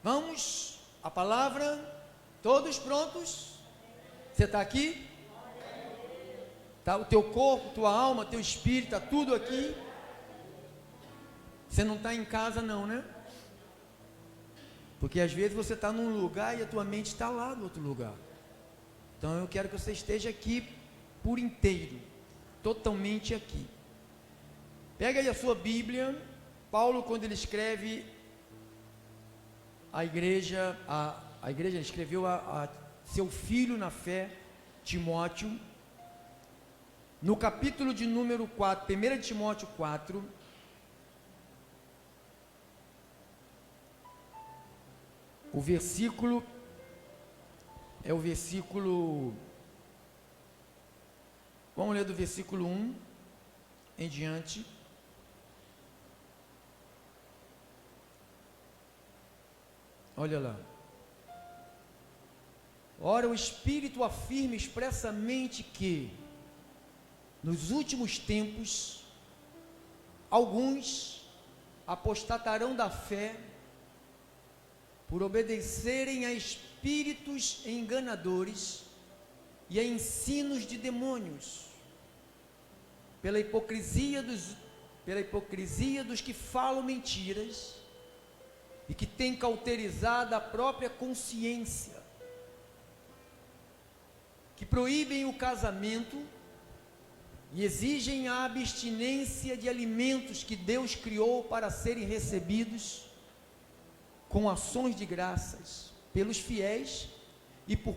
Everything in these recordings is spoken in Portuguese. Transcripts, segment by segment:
Vamos, a palavra, todos prontos? Você está aqui? Tá, o teu corpo, tua alma, teu espírito, está tudo aqui? Você não está em casa não, né? Porque às vezes você está num lugar e a tua mente está lá no outro lugar. Então eu quero que você esteja aqui por inteiro, totalmente aqui. Pega aí a sua Bíblia. Paulo, quando ele escreve a igreja, ele escreveu a seu filho na fé, Timóteo, no capítulo de número 4, 1 Timóteo 4, o versículo, vamos ler do versículo 1 em diante. Olha lá. Ora, o Espírito afirma expressamente que, nos últimos tempos, alguns apostatarão da fé por obedecerem a espíritos enganadores e a ensinos de demônios, pela hipocrisia dos que falam mentiras e que têm cauterizado a própria consciência, que proíbem o casamento e exigem a abstinência de alimentos que Deus criou para serem recebidos com ações de graças pelos fiéis e por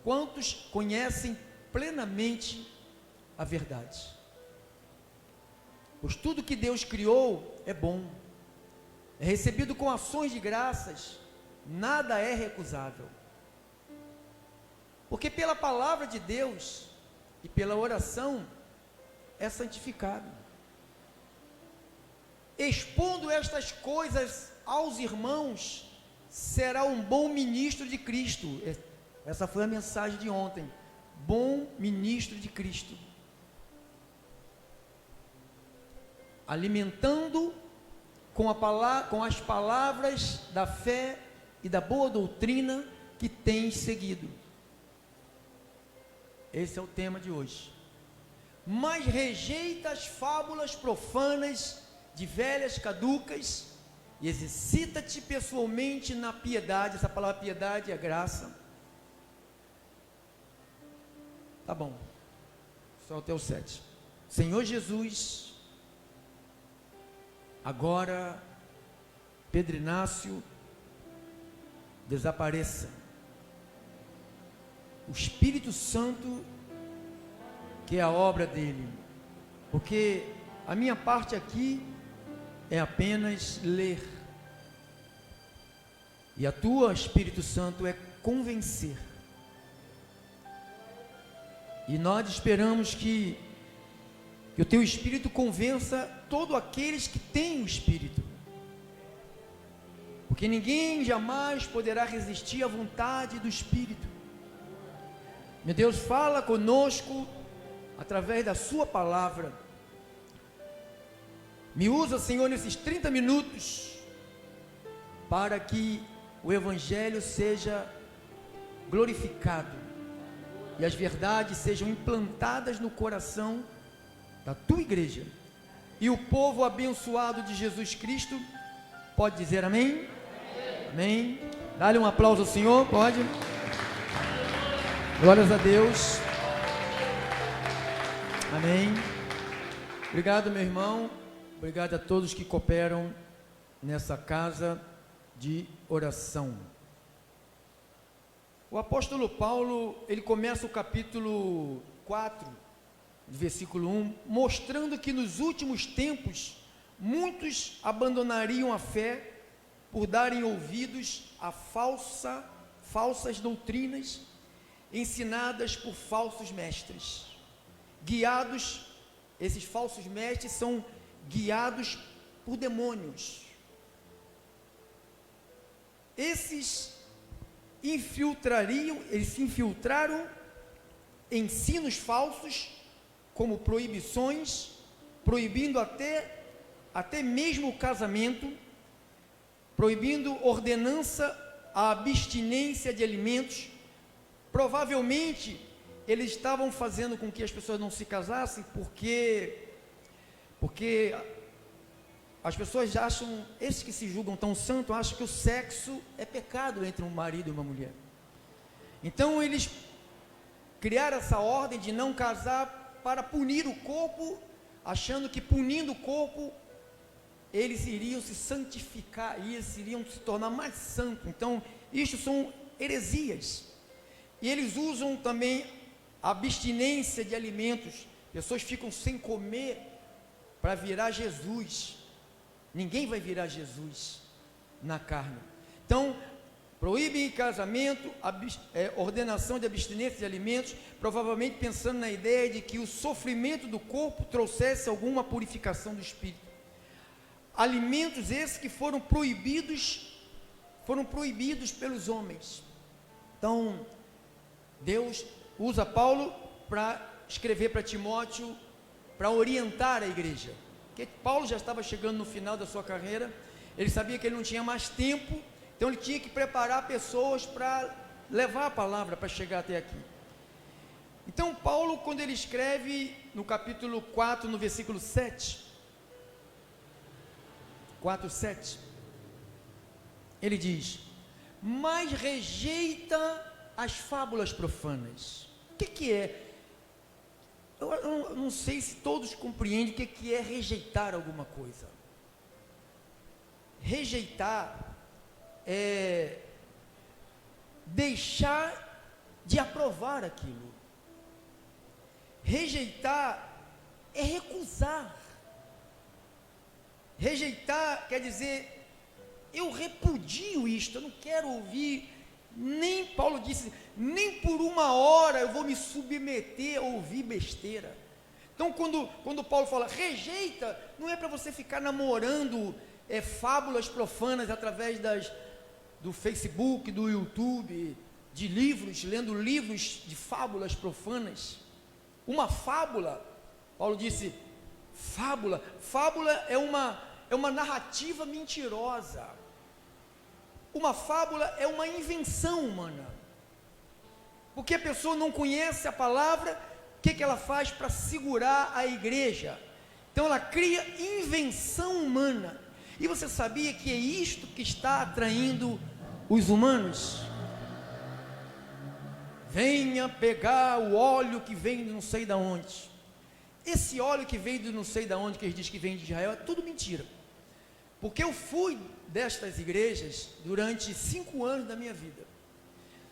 quantos conhecem plenamente a verdade. Pois tudo que Deus criou é bom, é recebido com ações de graças, nada é recusável. Porque pela palavra de Deus e pela oração é santificado. Expondo estas coisas aos irmãos, será um bom ministro de Cristo. Essa foi a mensagem de ontem. Bom ministro de Cristo, alimentando com as palavras da fé e da boa doutrina que tens seguido. Esse é o tema de hoje. Mas rejeita as fábulas profanas de velhas caducas e exercita-te pessoalmente na piedade. Essa palavra piedade é graça. Tá bom, só até o 7. Senhor Jesus, agora Pedro Inácio desapareça. O Espírito Santo, que é a obra dele, porque a minha parte aqui é apenas ler, e a tua, Espírito Santo, é convencer. E nós esperamos que o teu Espírito convença todos aqueles que têm o Espírito, porque ninguém jamais poderá resistir à vontade do Espírito. Meu Deus, fala conosco através da sua palavra. Me usa, Senhor, nesses 30 minutos, para que o Evangelho seja glorificado e as verdades sejam implantadas no coração da tua igreja. E o povo abençoado de Jesus Cristo pode dizer amém? Amém. Dá-lhe um aplauso ao Senhor, pode? Glórias a Deus. Amém. Obrigado, meu irmão. Obrigado a todos que cooperam nessa casa de oração. O apóstolo Paulo, ele começa o capítulo 4, versículo 1, mostrando que nos últimos tempos, muitos abandonariam a fé por darem ouvidos a falsas doutrinas, ensinadas por falsos mestres, guiados, esses falsos mestres são guiados por demônios. Eles se infiltraram ensinos falsos, como proibições, proibindo até mesmo o casamento, proibindo ordenança à abstinência de alimentos. Provavelmente eles estavam fazendo com que as pessoas não se casassem, porque as pessoas acham, esses que se julgam tão santos, acham que o sexo é pecado entre um marido e uma mulher. Então eles criaram essa ordem de não casar para punir o corpo, achando que punindo o corpo eles iriam se santificar, eles iriam se tornar mais santos. Então isso são heresias. E eles usam também a abstinência de alimentos. Pessoas ficam sem comer para virar Jesus. Ninguém vai virar Jesus na carne. Então, proíbem casamento, ordenação de abstinência de alimentos, provavelmente pensando na ideia de que o sofrimento do corpo trouxesse alguma purificação do espírito. Alimentos esses que foram proibidos pelos homens. Então, Deus usa Paulo para escrever para Timóteo, para orientar a igreja. Porque Paulo já estava chegando no final da sua carreira, ele sabia que ele não tinha mais tempo, então ele tinha que preparar pessoas para levar a palavra, para chegar até aqui. Então Paulo, quando ele escreve no capítulo 4, no versículo 7, 4:7, ele diz: mas rejeita as fábulas profanas. O que é? Eu não sei se todos compreendem o que é rejeitar alguma coisa. Rejeitar é deixar de aprovar aquilo. Rejeitar é recusar. Rejeitar quer dizer, eu repudio isto, eu não quero ouvir, nem, Paulo disse, nem por uma hora eu vou me submeter a ouvir besteira. Então quando Paulo fala rejeita, não é para você ficar namorando fábulas profanas através do Facebook, do YouTube, de livros, lendo livros de fábulas profanas. Uma fábula, Paulo disse, fábula é uma narrativa mentirosa. Uma fábula é uma invenção humana, porque a pessoa não conhece a palavra. O que ela faz para segurar a igreja? Então ela cria invenção humana. E você sabia que é isto que está atraindo os humanos? Venha pegar o óleo que vem de não sei da onde. Esse óleo que vem de não sei da onde, que eles dizem que vem de Israel, é tudo mentira. Porque eu fui destas igrejas durante 5 anos da minha vida.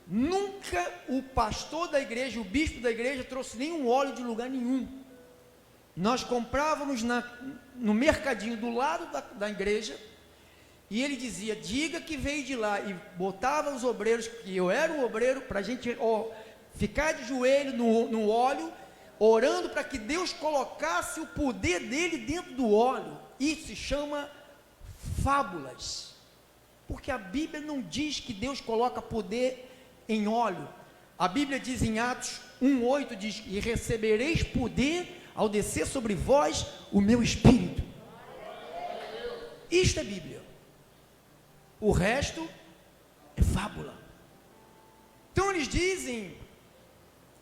Nunca o pastor da igreja, o bispo da igreja, trouxe nenhum óleo de lugar nenhum. Nós comprávamos no mercadinho do lado da igreja, e ele dizia, diga que veio de lá, e botava os obreiros, que eu era o obreiro, para a gente ficar de joelho no óleo, orando para que Deus colocasse o poder dele dentro do óleo. Isso se chama fábulas, porque a Bíblia não diz que Deus coloca poder em óleo. A Bíblia diz em Atos 1:8, diz, e recebereis poder ao descer sobre vós o meu Espírito. Isto é Bíblia, o resto é fábula. Então eles dizem,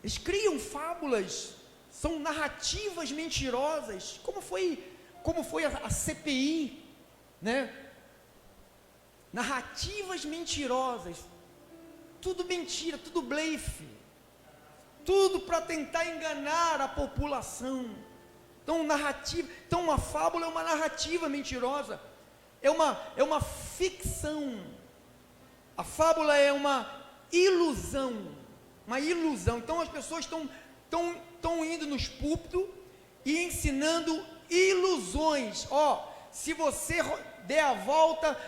eles criam fábulas, são narrativas mentirosas, como foi a CPI, né? Narrativas mentirosas, tudo mentira, tudo blefe, tudo para tentar enganar a população. Então uma fábula é uma narrativa mentirosa, é uma ficção. A fábula é uma ilusão. Então as pessoas estão indo nos púlpitos e ensinando ilusões. Se você der a volta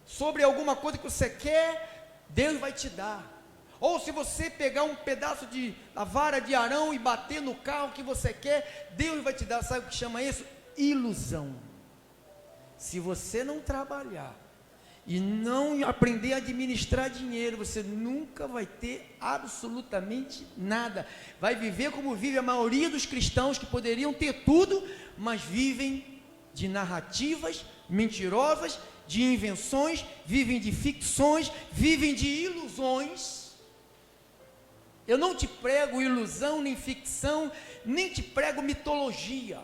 sobre alguma coisa que você quer, Deus vai te dar. Ou se você pegar um pedaço da vara de Arão e bater no carro que você quer, Deus vai te dar. Sabe o que chama isso? Ilusão. Se você não trabalhar e não aprender a administrar dinheiro, você nunca vai ter absolutamente nada. Vai viver como vive a maioria dos cristãos, que poderiam ter tudo, mas vivem de narrativas mentirosas, de invenções, vivem de ficções, vivem de ilusões. Eu não te prego ilusão, nem ficção, nem te prego mitologia,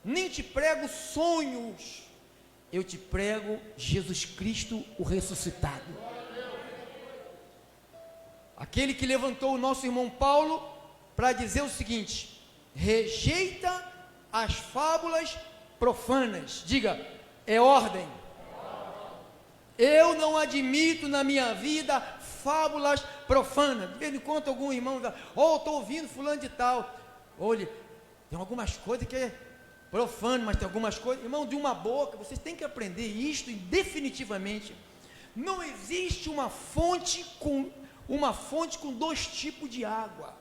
nem te prego sonhos. Eu te prego Jesus Cristo, o ressuscitado. Aquele que levantou o nosso irmão Paulo para dizer o seguinte: rejeita as fábulas profanas. Diga, é ordem. Eu não admito na minha vida fábulas profanas. De vez em quando algum irmão diz, estou ouvindo fulano de tal. Olha, tem algumas coisas que é profano, mas tem algumas coisas, irmão, de uma boca, vocês têm que aprender isto definitivamente. Não existe uma fonte com dois tipos de água.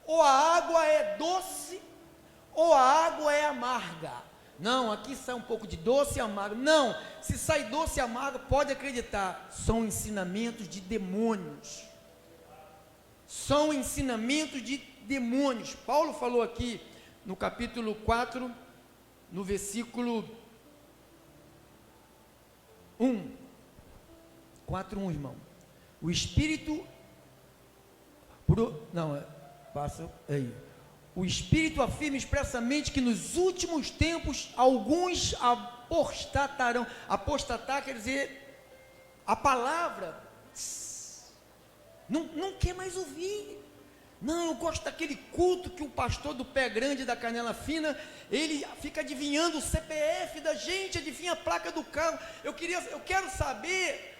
Ou a água é doce, ou a água é amarga. Não, aqui sai um pouco de doce e amargo. Não, se sai doce e amargo, pode acreditar, são ensinamentos de demônios. São ensinamentos de demônios. Paulo falou aqui no capítulo 4, no versículo 1. 4:1, irmão. O Espírito... passa aí. O Espírito afirma expressamente que nos últimos tempos alguns apostatarão. Apostatar quer dizer a palavra não quer mais ouvir. Não, eu gosto daquele culto que o pastor do pé grande da canela fina, ele fica adivinhando o CPF da gente, adivinha a placa do carro. Eu quero saber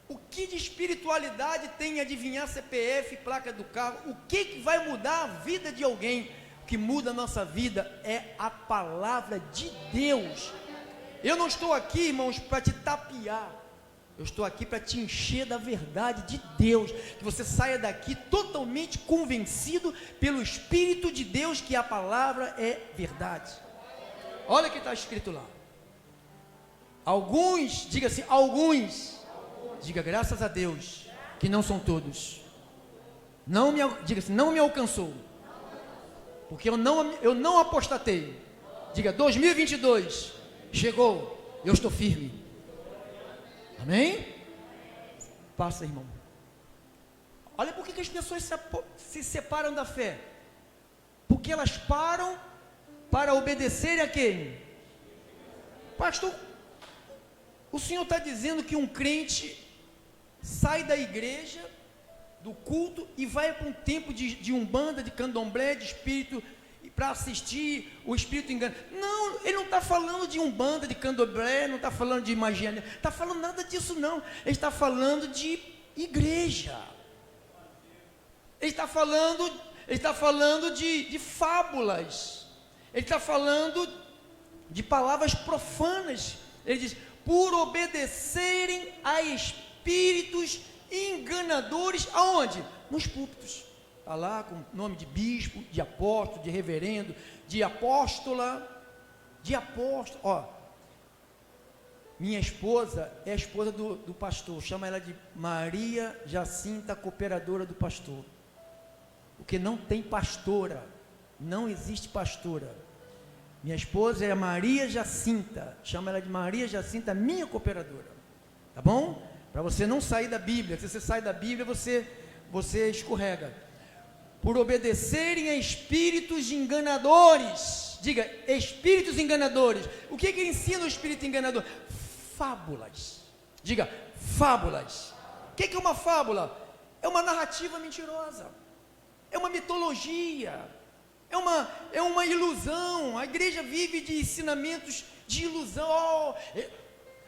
o que de espiritualidade tem em adivinhar CPF e placa do carro. O que vai mudar a vida de alguém? O que muda a nossa vida é a palavra de Deus. Eu não estou aqui, irmãos, para te tapear. Eu estou aqui para te encher da verdade de Deus, que você saia daqui totalmente convencido pelo Espírito de Deus que a palavra é verdade. Olha o que está escrito lá. Alguns, diga assim, alguns, diga graças a Deus, que não são todos. Diga assim, não me alcançou, porque eu não apostatei. Diga, 2022, chegou, eu estou firme. Amém? Passa, irmão. Olha por que as pessoas se separam da fé. Porque elas param para obedecer a quem? Pastor, o senhor está dizendo que um crente sai da igreja, do culto, e vai para um tempo de umbanda, de candomblé, de espírito, para assistir o espírito engano. Não, ele não está falando de umbanda, de candomblé, não está falando de magia, não está falando nada disso não. Ele está falando de igreja. Ele está falando de fábulas. Ele está falando de palavras profanas. Ele diz, por obedecerem a espíritos enganadores, aonde? Nos púlpitos. Está lá com o nome de bispo, de apóstolo, de reverendo, de apóstola, de apóstolo. Ó, minha esposa é a esposa do pastor, chama ela de Maria Jacinta, cooperadora do pastor. Porque não tem pastora, não existe pastora. Minha esposa é a Maria Jacinta, chama ela de Maria Jacinta, minha cooperadora. Tá bom? Para você não sair da Bíblia. Se você sai da Bíblia, você escorrega. Por obedecerem a espíritos enganadores. Diga, espíritos enganadores. O que ensina o espírito enganador? Fábulas. Diga, fábulas. O que é uma fábula? É uma narrativa mentirosa. É uma mitologia. É uma ilusão. A igreja vive de ensinamentos de ilusão.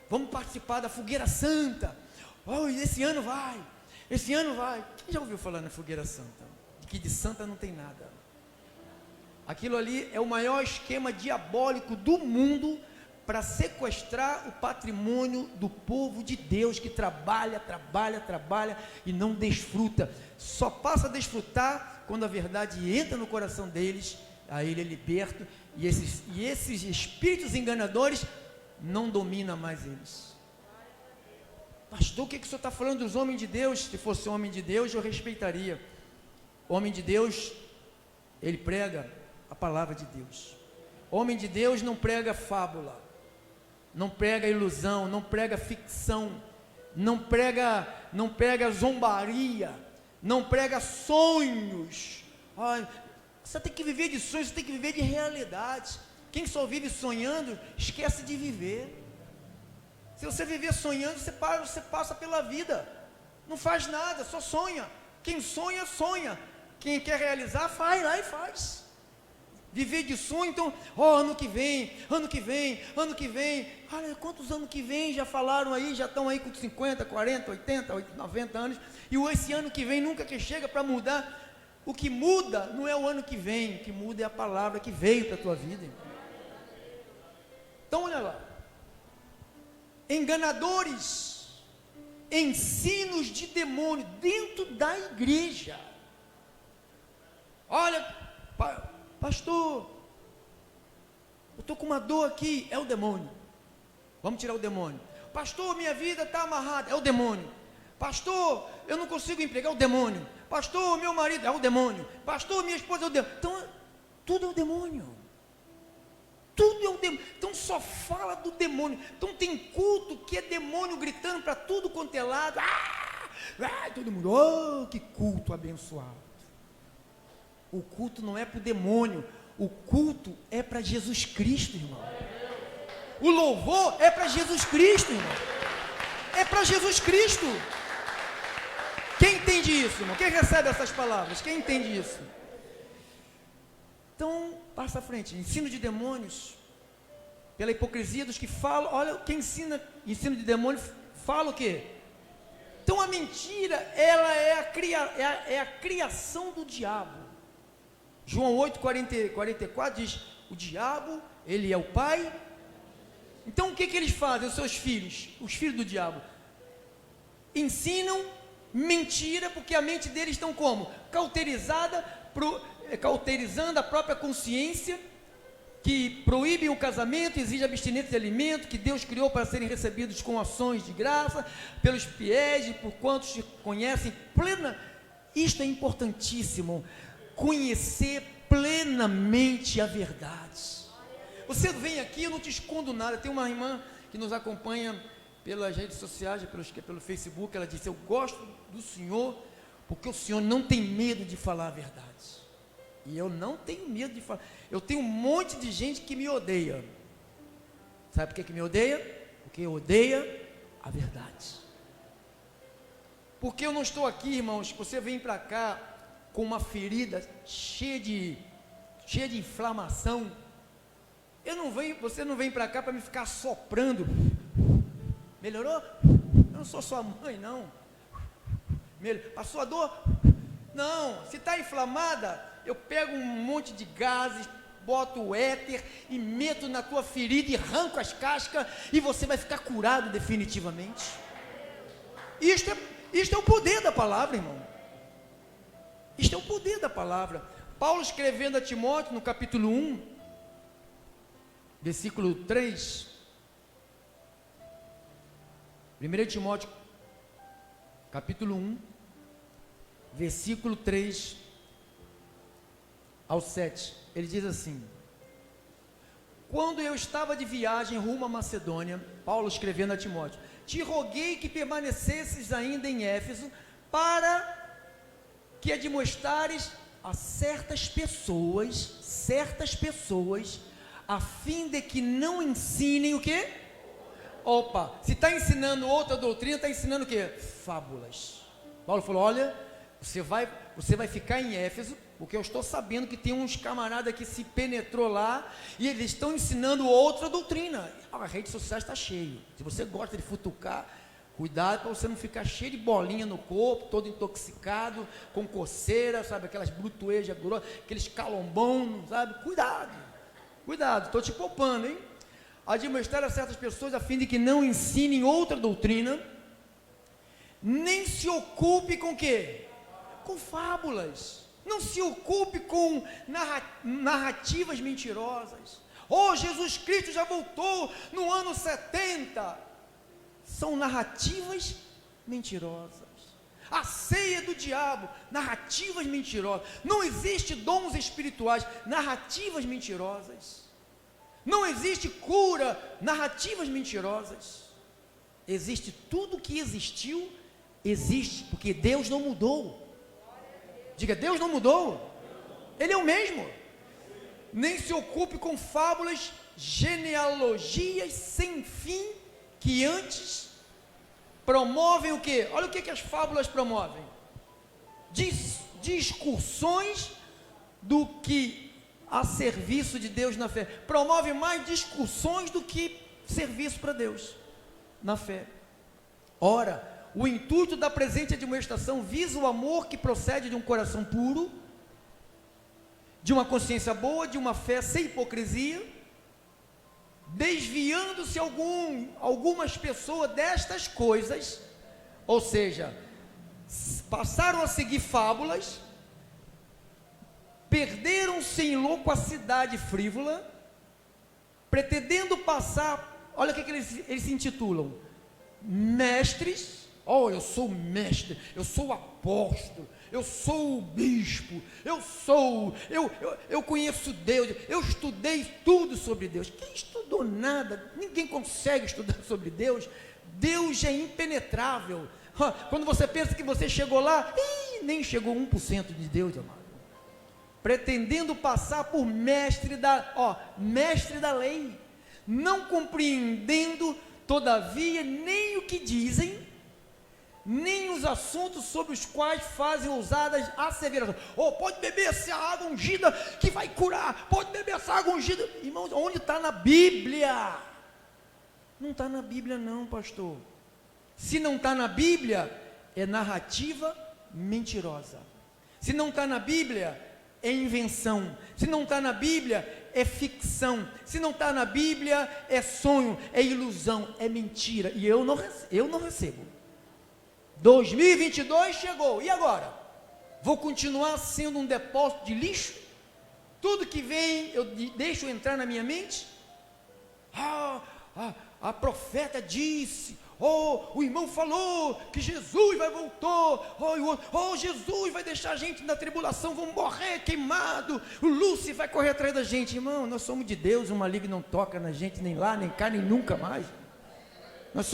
Vamos participar da fogueira santa. Esse ano vai. Quem já ouviu falar na fogueira santa? Que de santa não tem nada. Aquilo ali é o maior esquema diabólico do mundo para sequestrar o patrimônio do povo de Deus, que trabalha e não desfruta. Só passa a desfrutar quando a verdade entra no coração deles. Aí ele é liberto, e esses espíritos enganadores não dominam mais eles. Pastor, o que o senhor está falando dos homens de Deus? Se fosse homem de Deus, eu respeitaria. Homem de Deus, ele prega a palavra de Deus. Homem de Deus não prega fábula. não prega ilusão, não prega ficção, não prega zombaria, não prega sonhos. Ai, você tem que viver de sonhos, você tem que viver de realidade. Quem só vive sonhando, esquece de viver. Se você viver sonhando, você passa pela vida, não faz nada, só sonha. Quem sonha, sonha. Quem quer realizar, vai lá e faz. Viver de sonho, então, ano que vem, olha, quantos anos que vem já falaram aí, já estão aí com 50, 40, 80, 90 anos, e esse ano que vem nunca que chega para mudar. O que muda não é o ano que vem, o que muda é a palavra que veio para a tua vida, irmão. Então olha lá, enganadores, ensinos de demônio dentro da igreja. Olha, pastor, eu estou com uma dor aqui, é o demônio, vamos tirar o demônio. Pastor, minha vida está amarrada, é o demônio. Pastor, eu não consigo empregar, é o demônio. Pastor, meu marido, é o demônio. Pastor, minha esposa, é o demônio. Então, tudo é o demônio. Tudo é o demônio. Então, só fala do demônio. Então, tem culto que é demônio gritando para tudo quanto é lado. Todo mundo, oh, que culto abençoado. O culto não é para o demônio. O culto é para Jesus Cristo, irmão. O louvor é para Jesus Cristo, irmão. É para Jesus Cristo. Quem entende isso, irmão? Quem recebe essas palavras? Quem entende isso? Então, passa à frente. Ensino de demônios, pela hipocrisia dos que falam. Olha, quem ensino de demônio, fala o quê? Então, a mentira, ela é a criação do diabo. João 8, 44 diz, o diabo, ele é o pai. Então, o que eles fazem, os seus filhos, os filhos do diabo? Ensinam mentira, porque a mente deles estão como? Cauterizando a própria consciência, que proíbem o casamento, exige abstinência de alimento, que Deus criou para serem recebidos com ações de graça, pelos fiéis e por quantos te conhecem plena. Isto é importantíssimo, conhecer plenamente a verdade. Você vem aqui, eu não te escondo nada. Tem uma irmã que nos acompanha pelas redes sociais, pelo Facebook, ela disse, eu gosto do Senhor, porque o Senhor não tem medo de falar a verdade. E eu não tenho medo de falar. Eu tenho um monte de gente que me odeia. Sabe por que me odeia? Porque odeia a verdade. Porque eu não estou aqui, irmãos, você vem para cá com uma ferida cheia de inflamação. Você não vem para cá para me ficar soprando. Melhorou? Eu não sou sua mãe, não. Passou a dor? Não. Se está inflamada, eu pego um monte de gases, boto o éter e meto na tua ferida e arranco as cascas e você vai ficar curado definitivamente. Isto é o poder da palavra, irmão. Isto é o poder da palavra. Paulo escrevendo a Timóteo no capítulo 1, versículo 3, 1 Timóteo, capítulo 1, versículo 3 ao 7, ele diz assim: quando eu estava de viagem rumo à Macedônia, Paulo escrevendo a Timóteo, te roguei que permanecesses ainda em Éfeso, para que admoestares a certas pessoas, a fim de que não ensinem o quê? Opa, se está ensinando outra doutrina, está ensinando o quê? Fábulas. Paulo falou, olha, você vai ficar em Éfeso, porque eu estou sabendo que tem uns camaradas que se penetrou lá, e eles estão ensinando outra doutrina. A rede social está cheia. Se você gosta de futucar, cuidado para você não ficar cheio de bolinha no corpo, todo intoxicado, com coceira, sabe, aquelas brutuejas grossas, aqueles calombão, sabe, cuidado, estou te poupando, hein? Admoestar a certas pessoas a fim de que não ensinem outra doutrina, nem se ocupe com o quê? Com fábulas, não se ocupe com narrativas mentirosas. Oh, Jesus Cristo já voltou no ano 70, são narrativas mentirosas. A ceia do diabo, narrativas mentirosas. Não existe dons espirituais, narrativas mentirosas. Não existe cura, narrativas mentirosas. Existe tudo que existiu, existe, porque Deus não mudou. Diga, Deus não mudou. Ele é o mesmo. Nem se ocupe com fábulas, genealogias sem fim, que antes promovem o quê? Olha o que as fábulas promovem. Discussões do que a serviço de Deus na fé. Promove mais discussões do que serviço para Deus na fé. Ora, o intuito da presente admoestação visa o amor que procede de um coração puro, de uma consciência boa, de uma fé sem hipocrisia, desviando-se algumas pessoas destas coisas, ou seja, passaram a seguir fábulas, perderam-se em loquacidade frívola, pretendendo passar, olha o que eles se intitulam, mestres. Oh, eu sou mestre, eu sou apóstolo, eu sou bispo, eu conheço Deus, eu estudei tudo sobre Deus. Quem estudou nada? Ninguém consegue estudar sobre Deus. Deus é impenetrável. Quando você pensa que você chegou lá, nem chegou 1% de Deus, amado. Pretendendo passar por mestre da lei, não compreendendo, todavia, nem o que dizem, nem os assuntos sobre os quais fazem ousadas asseverações. Pode beber essa água ungida que vai curar, pode beber essa água ungida. Irmãos, onde está na Bíblia? Não está na Bíblia não, pastor. Se não está na Bíblia, é narrativa mentirosa. Se não está na Bíblia, é invenção. Se não está na Bíblia, é ficção. Se não está na Bíblia, é sonho, é ilusão, é mentira. E eu não recebo. 2022 chegou, e agora? Vou continuar sendo um depósito de lixo? Tudo que vem, eu deixo entrar na minha mente? A profeta disse, o irmão falou que Jesus vai voltar, Jesus vai deixar a gente na tribulação, vamos morrer queimado, o Lúcifer vai correr atrás da gente. Irmão, nós somos de Deus, o maligno não toca na gente, nem lá, nem cá, nem nunca mais. Nós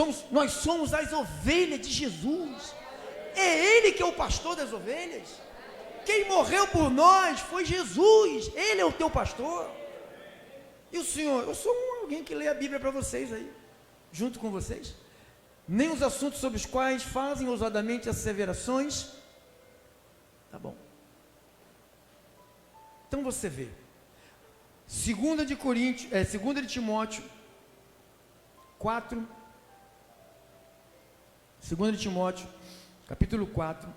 somos as ovelhas de Jesus. É Ele que é o pastor das ovelhas. Quem morreu por nós foi Jesus. Ele é o teu pastor. E o Senhor, eu sou alguém que lê a Bíblia para vocês aí, junto com vocês. Nem os assuntos sobre os quais fazem ousadamente asseverações. Tá bom. Então você vê. 2 de Timóteo 4. 2 de Timóteo, capítulo 4,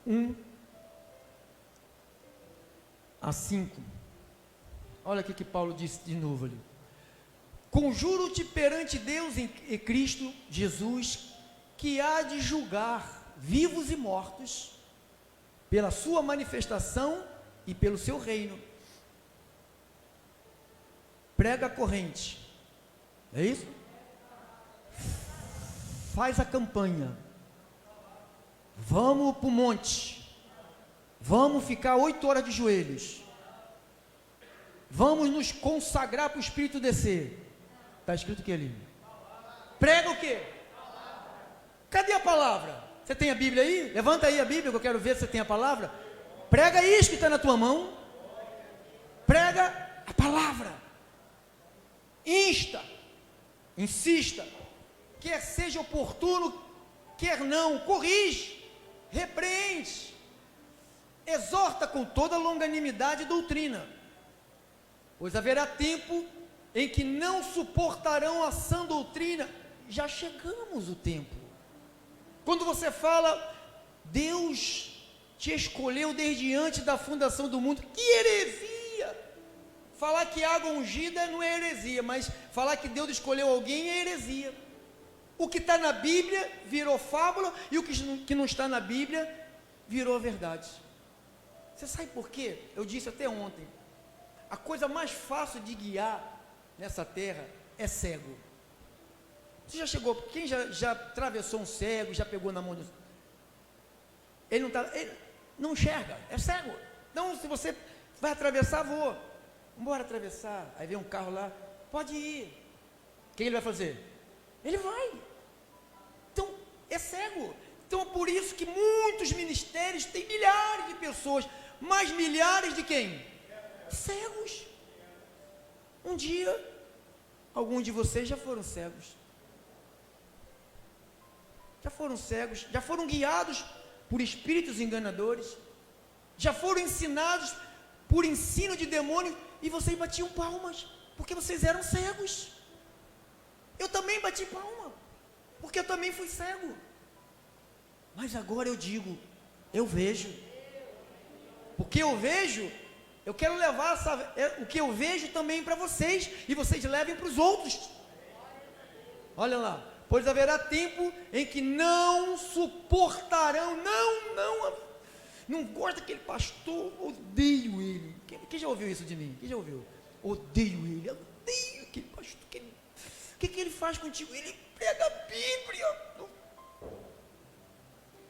1 a 5. Olha o que Paulo disse de novo ali. Conjuro-te perante Deus e Cristo Jesus, que há de julgar vivos e mortos, pela sua manifestação e pelo seu reino. Prega a corrente. É isso? Faz a campanha. Vamos para o monte. Vamos ficar 8 horas de joelhos. Vamos nos consagrar para o Espírito descer. Está escrito o que ali? Prega o quê? Cadê a palavra? Você tem a Bíblia aí? Levanta aí a Bíblia que eu quero ver se você tem a palavra. Prega isso que está na tua mão. Prega a palavra. Insista. Quer seja oportuno, quer não, corrige, repreende, exorta com toda longanimidade e doutrina, pois haverá tempo em que não suportarão a sã doutrina. Já chegamos o tempo. Quando você fala, Deus te escolheu desde antes da fundação do mundo, que heresia! Falar que água ungida não é heresia, mas falar que Deus escolheu alguém é heresia. O que está na Bíblia virou fábula, e o que não está na Bíblia virou a verdade. Você sabe por quê? Eu disse até ontem, a coisa mais fácil de guiar nessa terra é cego. Você já chegou, quem já atravessou um cego, já pegou na mão do... Ele não enxerga, é cego. Então se você vai atravessar, voa. Bora atravessar. Aí vem um carro lá, pode ir. O que ele vai fazer? Ele vai. Então, é cego. Então, é por isso que muitos ministérios têm milhares de pessoas, mas milhares de quem? Cegos. Um dia, alguns de vocês já foram cegos. Já foram cegos, já foram guiados por espíritos enganadores, já foram ensinados por ensino de demônio, e vocês batiam palmas, porque vocês eram cegos. Eu também bati palma, porque eu também fui cego. Mas agora eu digo, eu vejo. Porque eu vejo, eu quero levar o que eu vejo também para vocês, e vocês levem para os outros. Olha lá, pois haverá tempo em que não suportarão, não gosto daquele pastor, odeio ele. Quem já ouviu isso de mim? Quem já ouviu? Odeio ele, odeio aquele pastor. O que ele faz contigo? Ele pega a Bíblia.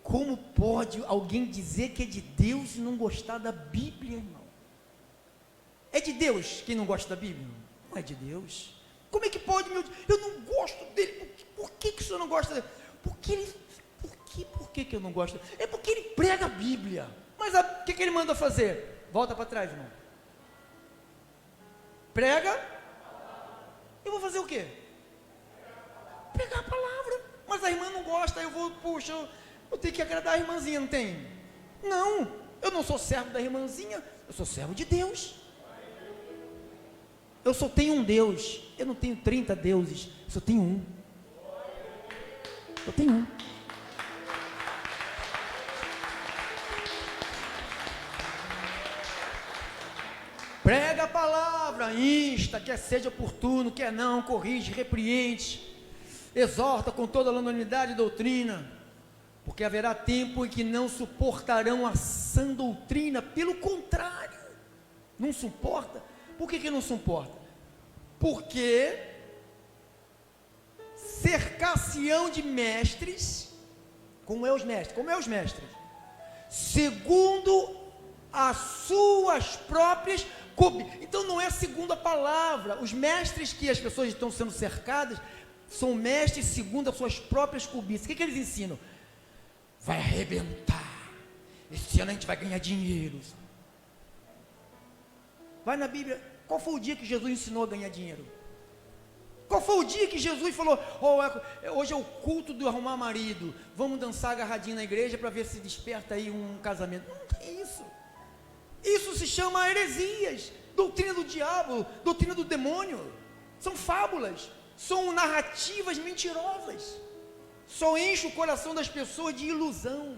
Como pode alguém dizer que é de Deus e não gostar da Bíblia, irmão? É de Deus quem não gosta da Bíblia? Não é de Deus. Como é que pode, meu Deus? Eu não gosto dele. Por que o senhor não gosta dele? Por que eu não gosto? É porque ele prega a Bíblia. Mas o que ele manda fazer? Volta para trás, irmão. Prega. Eu vou fazer o quê? Pregar a palavra. Mas a irmã não gosta, eu vou, puxa, eu tenho que agradar a irmãzinha, não tem? Não, eu não sou servo da irmãzinha, eu sou servo de Deus. Eu só tenho um Deus, eu não tenho 30 deuses, eu só tenho um. Eu tenho um. Prega a palavra, insta, quer seja oportuno, quer não, corrige, repreende, exorta com toda a longanimidade e doutrina, porque haverá tempo em que não suportarão a sã doutrina. Pelo contrário, não suporta. Por que não suporta? Porque cercar-se-ão de mestres, como é os mestres, segundo as suas próprias cobiças. Então não é segundo a palavra. Os mestres que as pessoas estão sendo cercadas são mestres segundo as suas próprias cobiças. O que eles ensinam? Vai arrebentar, esse ano a gente vai ganhar dinheiro. Vai na Bíblia, qual foi o dia que Jesus ensinou a ganhar dinheiro? Qual foi o dia que Jesus falou, hoje é o culto do arrumar marido, vamos dançar agarradinho na igreja para ver se desperta aí um casamento? Não é isso. Isso se chama heresias, doutrina do diabo, doutrina do demônio. São fábulas, são narrativas mentirosas. Só enche o coração das pessoas de ilusão.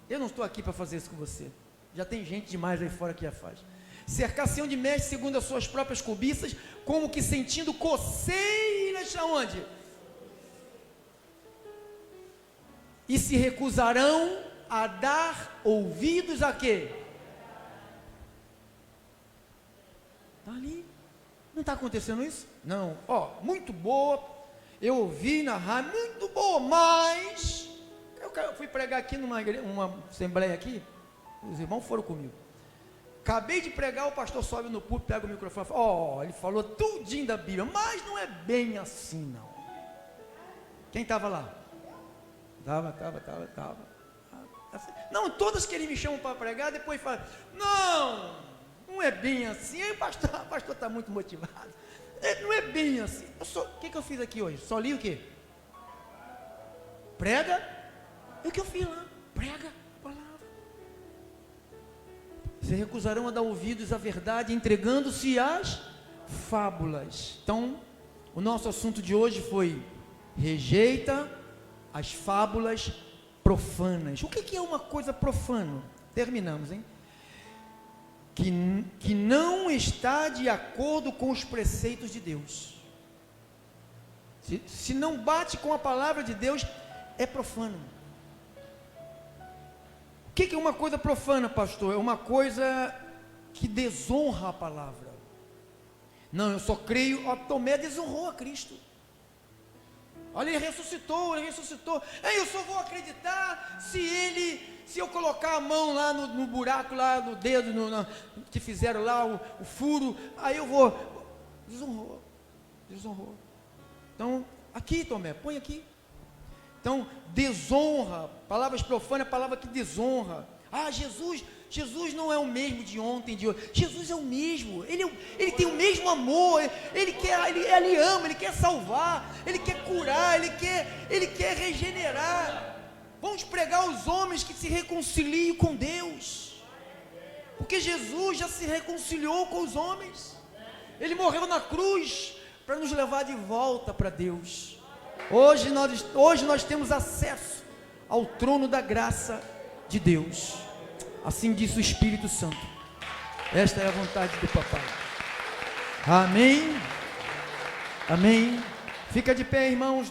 Eu não estou aqui para fazer isso com você. Já tem gente demais aí fora que já faz. Cercar-se-ão de mestres segundo as suas próprias cobiças, como que sentindo coceiras aonde? E se recusarão a dar ouvidos a quê? Está ali. Não está acontecendo isso? Não. Muito boa. Eu ouvi na rádio, muito boa, mas eu fui pregar aqui numa assembleia aqui, os irmãos foram comigo. Acabei de pregar, o pastor sobe no púlpito, pega o microfone e fala, ele falou tudinho da Bíblia, mas não é bem assim não. Quem estava lá? Estava. Não, todas que ele me chamam para pregar, depois falam, não é bem assim. Aí o pastor está muito motivado. Não é bem assim. O que eu fiz aqui hoje? Só li o quê? Prega. É o que eu fiz lá. Prega a palavra. Se recusarão a dar ouvidos à verdade, entregando-se às fábulas. Então, o nosso assunto de hoje foi: rejeita as fábulas profanas. O que é uma coisa profana? Terminamos, hein? Que não está de acordo com os preceitos de Deus. Se não bate com a palavra de Deus, é profano. O que é uma coisa profana, pastor? É uma coisa que desonra a palavra. Não, eu só creio, Tomé desonrou a Cristo. Olha, ele ressuscitou. Eu só vou acreditar se eu colocar a mão lá no buraco, lá no dedo, que fizeram lá, o furo, aí eu vou. Desonrou. Então, aqui, Tomé, põe aqui. Então, desonra, palavras profanas, palavra que desonra. Jesus não é o mesmo de ontem, de hoje. Jesus é o mesmo, ele tem o mesmo amor, ele ama, ele quer salvar, ele quer curar, ele quer regenerar. Vamos pregar aos homens que se reconciliem com Deus, porque Jesus já se reconciliou com os homens, ele morreu na cruz para nos levar de volta para Deus. Hoje nós temos acesso ao trono da graça de Deus. Assim diz o Espírito Santo. Esta é a vontade do Papai. Amém. Amém. Fica de pé, irmãos.